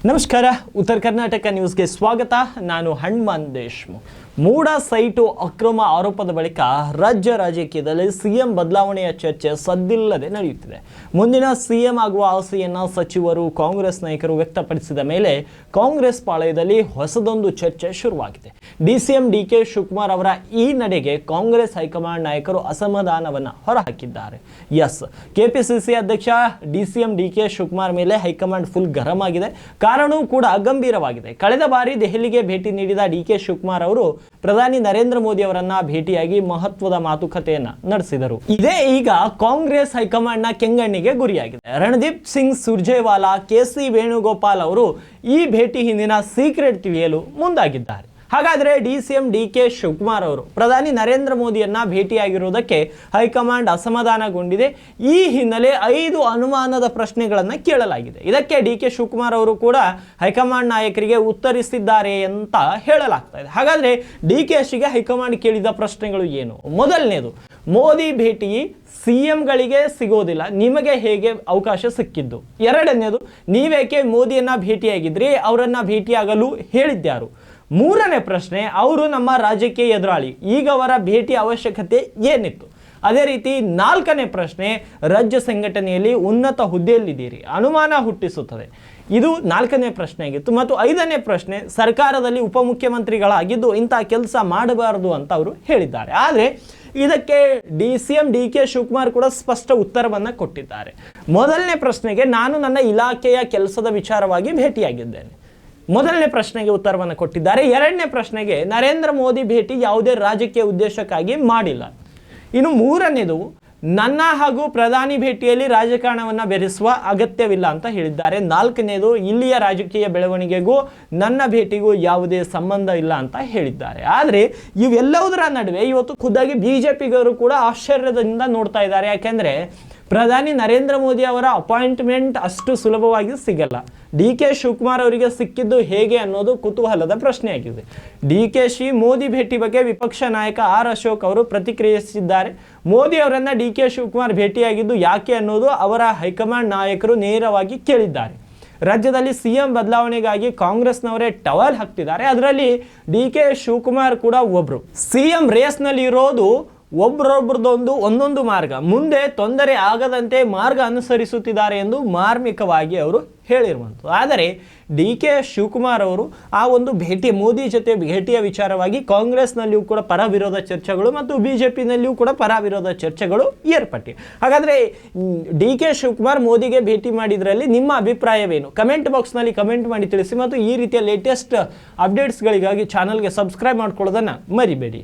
ನಮಸ್ಕಾರ, ಉತ್ತರ ಕರ್ನಾಟಕ ನ್ಯೂಸ್ಗೆ ಸ್ವಾಗತ. ನಾನು ಹನುಮಾನ್ ದೇಶ್ಮುಖ್. ಮೂಡ ಸೈಟು ಅಕ್ರಮ ಆರೋಪದ ಬಳಿಕ ರಾಜ್ಯ ರಾಜಕೀಯದಲ್ಲಿ ಸಿಎಂ ಬದಲಾವಣೆಯ ಚರ್ಚೆ ಸದ್ದಿಲ್ಲದೆ ನಡೆಯುತ್ತಿದೆ. ಮುಂದಿನ ಸಿಎಂ ಆಗುವ ಆಸೆಯನ್ನು ಸಚಿವರು, ಕಾಂಗ್ರೆಸ್ ನಾಯಕರು ವ್ಯಕ್ತಪಡಿಸಿದ ಮೇಲೆ ಕಾಂಗ್ರೆಸ್ ಪಾಳಯದಲ್ಲಿ ಹೊಸದೊಂದು ಚರ್ಚೆ ಶುರುವಾಗಿದೆ. ಡಿಸಿಎಂ ಡಿಕೆ ಶಿವಕುಮಾರ್ ಅವರ ಈ ನಡೆಗೆ ಕಾಂಗ್ರೆಸ್ ಹೈಕಮಾಂಡ್ ನಾಯಕರು ಅಸಮಾಧಾನವನ್ನು ಹೊರಹಾಕಿದ್ದಾರೆ. ಎಸ್, ಕೆಪಿಸಿಸಿ ಅಧ್ಯಕ್ಷ ಡಿಸಿಎಂ ಡಿಕೆ ಶಿವಕುಮಾರ್ ಮೇಲೆ ಹೈಕಮಾಂಡ್ ಫುಲ್ ಗರಂ ಆಗಿದೆ. ಕಾರಣವೂ ಕೂಡ ಗಂಭೀರವಾಗಿದೆ. ಕಳೆದ ಬಾರಿ ದೆಹಲಿಗೆ ಭೇಟಿ ನೀಡಿದ ಡಿಕೆ ಶಿವಕುಮಾರ್ ಅವರು ಪ್ರಧಾನಿ ನರೇಂದ್ರ ಮೋದಿ ಅವರನ್ನ ಭೇಟಿಯಾಗಿ ಮಹತ್ವದ ಮಾತುಕತೆಯನ್ನ ನಡೆಸಿದರು. ಇದೇ ಈಗ ಕಾಂಗ್ರೆಸ್ ಹೈಕಮಾಂಡ್ ನ ಕೆಂಗಣ್ಣಿಗೆ ಗುರಿಯಾಗಿದೆ. ರಣದೀಪ್ ಸಿಂಗ್ ಸುರ್ಜೇವಾಲಾ, ಕೆಸಿ ವೇಣುಗೋಪಾಲ್ ಅವರು ಈ ಭೇಟಿ ಹಿಂದಿನ ಸೀಕ್ರೆಟ್ ತಿಳಿಯಲು ಮುಂದಾಗಿದ್ದಾರೆ. ಹಾಗಾದರೆ ಡಿಸಿಎಂ ಡಿಕೆ ಶಿವಕುಮಾರ್ ಅವರು ಪ್ರಧಾನಿ ನರೇಂದ್ರ ಮೋದಿಯನ್ನ ಭೇಟಿಯಾಗಿರುವುದಕ್ಕೆ ಹೈಕಮಾಂಡ್ ಅಸಮಾಧಾನಗೊಂಡಿದೆ. ಈ ಹಿನ್ನೆಲೆ 5 ಅನುಮಾನದ ಪ್ರಶ್ನೆಗಳನ್ನು ಕೇಳಲಾಗಿದೆ. ಇದಕ್ಕೆ ಡಿಕೆ ಶಿವಕುಮಾರ್ ಅವರು ಕೂಡ ಹೈಕಮಾಂಡ್ ನಾಯಕರಿಗೆ ಉತ್ತರಿಸಿದ್ದಾರೆ ಅಂತ ಹೇಳಲಾಗ್ತಾ ಇದೆ. ಹಾಗಾದರೆ ಡಿಕೆಶಿಗೆ ಹೈಕಮಾಂಡ್ ಕೇಳಿದ ಪ್ರಶ್ನೆಗಳು ಏನು? ಮೊದಲನೇದು, ಮೋದಿ ಭೇಟಿ ಸಿಎಂಗಳಿಗೆ ಸಿಗೋದಿಲ್ಲ, ನಿಮಗೆ ಹೇಗೆ ಅವಕಾಶ ಸಿಕ್ಕಿದ್ದು? ಎರಡನೇದು, ನೀವೇಕೆ ಮೋದಿಯನ್ನ ಭೇಟಿಯಾಗಿದ್ರಿ, ಅವರನ್ನ ಭೇಟಿಯಾಗಲು ಹೇಳಿದ್ಯಾರು? ಮೂರನೇ ಪ್ರಶ್ನೆ, ಅವರು ನಮ್ಮ ರಾಜಕೀಯ ಎದುರಾಳಿ, ಈಗ ಅವರ ಭೇಟಿ ಅವಶ್ಯಕತೆ ಏನಿತ್ತು? ಅದೇ ರೀತಿ 4ನೇ ಪ್ರಶ್ನೆ, ರಾಜ್ಯ ಸಂಘಟನೆಯಲ್ಲಿ ಉನ್ನತ ಹುದ್ದೆಯಲ್ಲಿದ್ದೀರಿ, ಅನುಮಾನ ಹುಟ್ಟಿಸುತ್ತದೆ. ಇದು 4ನೇ ಪ್ರಶ್ನೆ ಆಗಿತ್ತು. ಮತ್ತು 5ನೇ ಪ್ರಶ್ನೆ, ಸರ್ಕಾರದಲ್ಲಿ ಉಪಮುಖ್ಯಮಂತ್ರಿಗಳಾಗಿದ್ದು ಇಂಥ ಕೆಲಸ ಮಾಡಬಾರದು ಅಂತ ಅವರು ಹೇಳಿದ್ದಾರೆ. ಆದರೆ ಇದಕ್ಕೆ ಡಿಸಿಎಂ ಡಿಕೆ ಶಿವಕುಮಾರ್ ಕೂಡ ಸ್ಪಷ್ಟ ಉತ್ತರವನ್ನು ಕೊಟ್ಟಿದ್ದಾರೆ. ಮೊದಲನೇ ಪ್ರಶ್ನೆಗೆ, ನಾನು ನನ್ನ ಇಲಾಖೆಯ ಕೆಲಸದ ವಿಚಾರವಾಗಿ ಭೇಟಿಯಾಗಿದ್ದೇನೆ, ಮೊದಲನೇ ಪ್ರಶ್ನೆಗೆ ಉತ್ತರವನ್ನು ಕೊಟ್ಟಿದ್ದಾರೆ. ಎರಡನೇ ಪ್ರಶ್ನೆಗೆ, ನರೇಂದ್ರ ಮೋದಿ ಭೇಟಿ ಯಾವುದೇ ರಾಜಕೀಯ ಉದ್ದೇಶಕ್ಕಾಗಿ ಮಾಡಿಲ್ಲ. ಇನ್ನು ಮೂರನೇದು, ನನ್ನ ಹಾಗೂ ಪ್ರಧಾನಿ ಭೇಟಿಯಲ್ಲಿ ರಾಜಕಾರಣವನ್ನು ಬೆರೆಸುವ ಅಗತ್ಯವಿಲ್ಲ ಅಂತ ಹೇಳಿದ್ದಾರೆ. 4ನೇದು, ಇಲ್ಲಿಯ ರಾಜಕೀಯ ಬೆಳವಣಿಗೆಗೂ ನನ್ನ ಭೇಟಿಗೂ ಯಾವುದೇ ಸಂಬಂಧ ಇಲ್ಲ ಅಂತ ಹೇಳಿದ್ದಾರೆ. ಆದರೆ ಇವೆಲ್ಲದರ ನಡುವೆ ಇವತ್ತು ಖುದ್ದಾಗಿ ಬಿಜೆಪಿಗರು ಕೂಡ ಆಶ್ಚರ್ಯದಿಂದ ನೋಡ್ತಾ ಇದ್ದಾರೆ. ಯಾಕೆಂದರೆ ಪ್ರಧಾನಿ ನರೇಂದ್ರ ಮೋದಿ ಅವರ ಅಪಾಯಿಂಟ್ಮೆಂಟ್ ಅಷ್ಟು ಸುಲಭವಾಗಿ ಸಿಗಲ್ಲ. ಡಿಕೆ ಶಿವಕುಮಾರ್ ಅವರಿಗೆ ಸಿಕ್ಕಿದ್ದು ಹೇಗೆ ಅನ್ನೋದು ಕುತೂಹಲದ ಪ್ರಶ್ನೆಯಾಗಿದೆ. ಡಿಕೆಶಿ ಮೋದಿ ಭೇಟಿ ಬಗ್ಗೆ ವಿಪಕ್ಷ ನಾಯಕ ಆರ್ ಅಶೋಕ್ ಅವರು ಪ್ರತಿಕ್ರಿಯಿಸಿದ್ದಾರೆ. ಮೋದಿ ಅವರನ್ನ ಡಿಕೆ ಶಿವಕುಮಾರ್ ಭೇಟಿಯಾಗಿದ್ದು ಯಾಕೆ ಅನ್ನೋದು ಅವರ ಹೈಕಮಾಂಡ್ ನಾಯಕರು ನೇರವಾಗಿ ಕೇಳಿದ್ದಾರೆ. ರಾಜ್ಯದಲ್ಲಿ ಸಿಎಂ ಬದಲಾವಣೆಗಾಗಿ ಕಾಂಗ್ರೆಸ್ನವರೇ ಟವಲ್ ಹಾಕ್ತಿದ್ದಾರೆ. ಅದರಲ್ಲಿ ಡಿಕೆ ಶಿವಕುಮಾರ್ ಕೂಡ ಒಬ್ರು. ಸಿಎಂ ರೇಸ್ನಲ್ಲಿ ಇರೋದು ಒಬ್ಬರೊಬ್ಬರದೊಂದು ಒಂದೊಂದು ಮಾರ್ಗ, ಮುಂದೆ ತೊಂದರೆ ಆಗದಂತೆ ಮಾರ್ಗ ಅನುಸರಿಸುತ್ತಿದ್ದಾರೆ ಎಂದು ಮಾರ್ಮಿಕವಾಗಿ ಅವರು ಹೇಳಿರುವಂಥದ್ದು. ಆದರೆ ಡಿಕೆ ಶಿವಕುಮಾರ್ ಅವರು ಆ ಒಂದು ಭೇಟಿ, ಮೋದಿ ಜೊತೆ ಭೇಟಿಯ ವಿಚಾರವಾಗಿ ಕಾಂಗ್ರೆಸ್ನಲ್ಲಿಯೂ ಕೂಡ ಪರ ವಿರೋಧ ಚರ್ಚೆಗಳು ಮತ್ತು ಬಿಜೆಪಿನಲ್ಲಿಯೂ ಕೂಡ ಪರ ವಿರೋಧ ಚರ್ಚೆಗಳು ಏರ್ಪಟ್ಟಿವೆ. ಹಾಗಾದರೆ ಡಿಕೆ ಶಿವಕುಮಾರ್ ಮೋದಿಗೆ ಭೇಟಿ ಮಾಡಿದ್ರಲ್ಲಿ ನಿಮ್ಮ ಅಭಿಪ್ರಾಯವೇನು? ಕಮೆಂಟ್ ಬಾಕ್ಸ್ನಲ್ಲಿ ಕಮೆಂಟ್ ಮಾಡಿ ತಿಳಿಸಿ. ಮತ್ತು ಈ ರೀತಿಯ ಲೇಟೆಸ್ಟ್ ಅಪ್ಡೇಟ್ಸ್ಗಳಿಗಾಗಿ ಚಾನಲ್ಗೆ ಸಬ್ಸ್ಕ್ರೈಬ್ ಮಾಡ್ಕೊಳ್ಳೋದನ್ನು ಮರಿಬೇಡಿ.